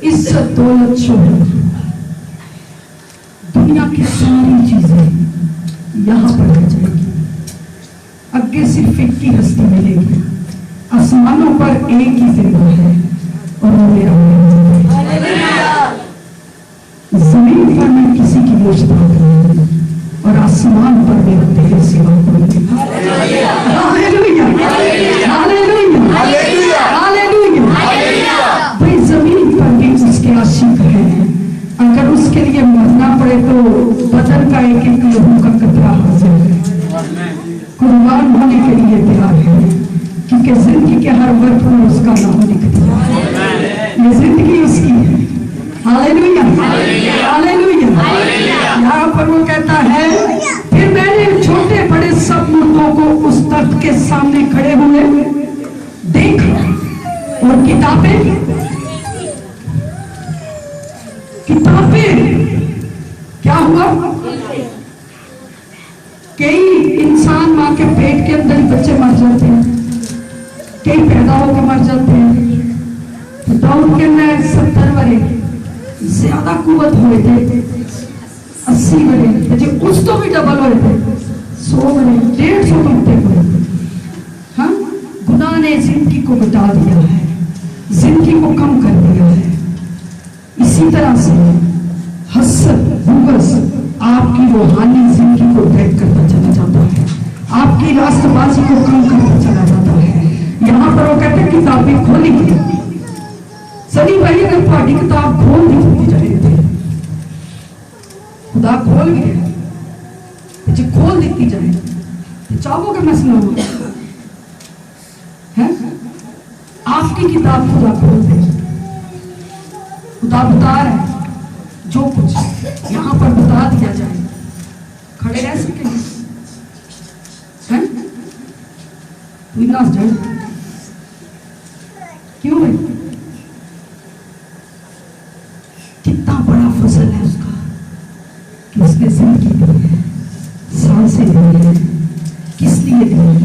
عزت دولت شہرت دنیا کی ساری چیزیں یہاں پر رہ جائیں گی. اگے صرف ایک کی ہستی ملے گی. آسمانوں پر ایک ہی زندہ ہے اور وہ میرا زمین پر میں کسی کی مشتاق نہیں اور آسمان پر میرا تیرے سوا کوئی نہیں. ہاللیلویا ہاللیلویا ہاللیلویا. بھائی زمین پر بھی اس کے عاشق ہیں. اگر اس کے لیے مرنا پڑے تو بدن کا ایک ایک لہو کا قطرہ حاضر ہے, قربان ہونے کے لیے تیار ہے, کیونکہ زندگی کے ہر وقت میں اس کا نام لکھتا ہے. یہ زندگی اس کی ہے. ہاللیلویا ہاللیلویا. یہاں پر وہ کہتا ہے پھر میں نے چھوٹے بڑے سب مردوں کو اس تخت کے سامنے کھڑے ہوئے دیکھا اور کتابیں کیا ہوا. کئی انسان ماں کے پیٹ کے اندر بچے مر جاتے ہیں, کئی پیدا ہو کے مر جاتے ہیں. داؤد کے اندر 70 برے زیادہ قوت ہوئے تھے, 80 برے اس تو بھی ڈبل ہوئے تھے, 100 برے 150 بنتے ہوئے. ہاں, گناہ نے زندگی کو مٹا دیا ہے, زندگی کو کم کر دیا ہے. اسی طرح سے حسد بغض آپ کی روحانی زندگی کو ڈریگ کرتا چلا جاتا ہے, آپ کی راست بازی کو کم کرتا چلا جاتا ہے. یہاں پر وہ کہتے ہیں کتابیں کھولی گئی. سنی بھائی اگر پہاڑی کتاب کھول دی جائے تھے, خدا کھول گیا جب کھول دیتی جائے تو چاہو کہ میں سناؤں آپ کی کتاب خدا کھول دے. خدا بتا رہا ہے جو کچھ یہاں پر بتا دیا جائے, کھڑے رہ سکیں کیوں بھائی؟ کتنا بڑا فضل ہے اس کا کہ اس نے زندگی دی ہے, سانسیں دی ہے. کس لیے دی ہے؟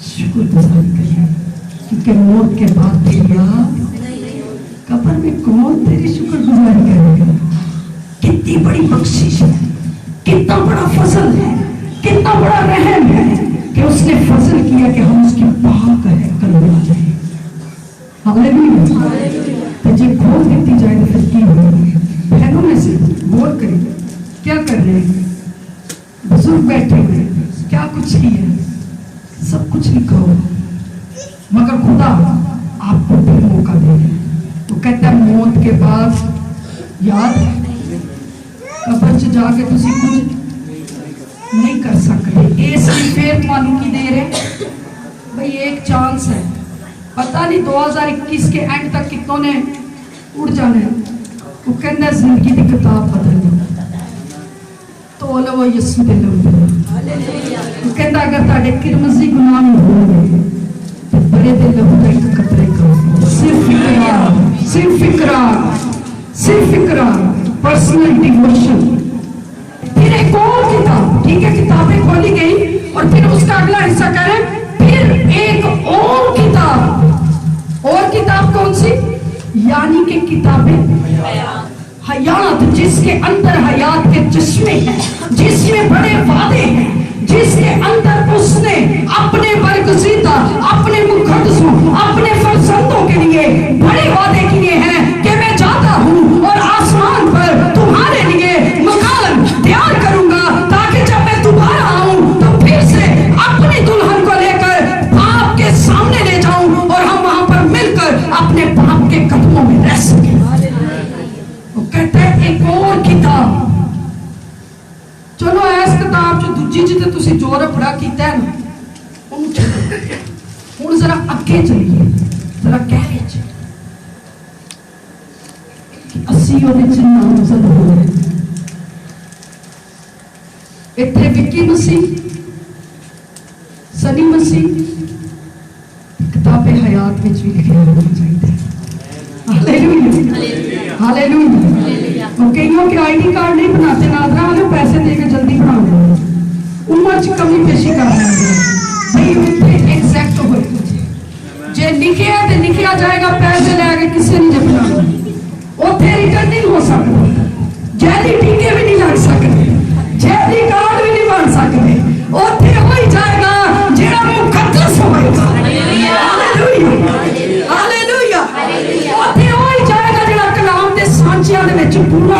شکر گزاری کریے, کیونکہ موت کے بعد تیری یاد قبر میں کون تیری شکر گزاری کرے گا. کتنی بڑی بخشش ہے, کتنا بڑا فضل ہے, کتنا بڑا رحم ہے کہ اس نے فضل کیا کہ ہم اس کی پاک ہے کلمہ آ جائے. ہاللیلویا. تو جب کھول دیتی جائے تو پھر کی ہوگی؟ بہنوں میں سے غور کریں کیا کر رہے ہیں. بزرگ بیٹھے ہوئے کیا کچھ کیا, سب کچھ لکھا ہوا, مگر خدا آپ کو پھر موقع دے. وہ کہتا ہے موت کے بعد یاد قبر سے جا کے تسی کچھ نہیں کر سکتے. اس کی پھر معلوم کی دیر ہے بھئی, ایک چانس ہے, پتہ نہیں 2021 کے اینڈ تک کتنوں نے اڑ جانا ہے. وہ کہنا ہے زندگی کی کتاب بدل تو لو یسوع دے لو. وہ کہنا اگر تاڑے کرمزی گناہ میں ہو گئے تو بڑے دل لہو کا ایک قطرے کا صرف اقرار پرسنل ڈیووشن. پھر ایک اور کتاب, ٹھیک ہے کتابیں کھولی گئی اور پھر اس کا اگلا حصہ کہہ رہے پھر ایک اور کتاب کون سی؟ یعنی کہ کتابیں حیات, جس کے اندر حیات کے چشمے ہیں, جس میں بڑے وعدے ہیں, جس کے اندر اس نے اپنے برگزیدہ, اپنے مقدسوں, اپنے فرزندوں کے لیے بڑے وعدے کیے ہیں کہ میں جاتا ہوں اور آسمان پر تمہارے لیے مکان تیار کروں گا, تاکہ جب میں دوبارہ آؤں تو پھر سے اپنی دلہن کو لے کر باپ کے سامنے لے جاؤں اور ہم وہاں پر مل کر اپنے باپ کے قدموں میں رہ سکیں. وہ کہتے ہیں ایک اور کتاب. چلو ایس کتاب جو دوجی جتے تسی جورہ پڑھا کیتا ہے نا, ان ذرا اگے چلیے, ذرا کہہ لیجئے کہ 80 اور نیچے نامزد ہوئے. اتھے وکی مسیح, سنی مسیح, کتاب حیات میں بھی لکھے ہونا چاہیے. ہاللیلویا ہاللیلویا. کئیوں کے آئی ڈی کارڈ نہیں بناتے, ناظرہ والے پیسے دے کے جلدی بنا دیں, عمر چ کمی پیشی کر رہے ہیں بھائی. ایگزیکٹ ہوئے جے لکھے ہے تو لکھیا جائے گا, پیسے لے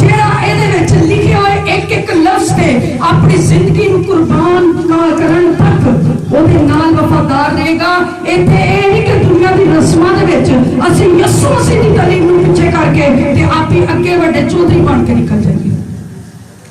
ਜਿਹੜਾ ਇਹਦੇ ਵਿੱਚ ਲਿਖੇ ਹੋਏ ਇੱਕ ਇੱਕ ਲਫ਼ਜ਼ ਤੇ ਆਪਣੀ ਜ਼ਿੰਦਗੀ ਨੂੰ ਕੁਰਬਾਨ ਕਰਨ ਤੱਕ ਉਹਦੇ ਨਾਲ ਵਫਾਦਾਰ ਰਹੇਗਾ। ਇੱਥੇ ਇਹ ਨਹੀਂ ਕਿ ਦੁਨੀਆ ਦੀ ਰਸਮਾਂ ਦੇ ਵਿੱਚ ਅਸੀਂ ਯਿਸੂ ਮਸੀਹ ਦੀ ਤਾਲੀਮ ਨੂੰ ਪਿੱਛੇ ਕਰਕੇ ਤੇ ਆਪੀ ਅੱਗੇ ਵੱਡੇ ਚੌਧਰੀ ਬਣ ਕੇ ਨਿਕਲ ਜਾਈਏ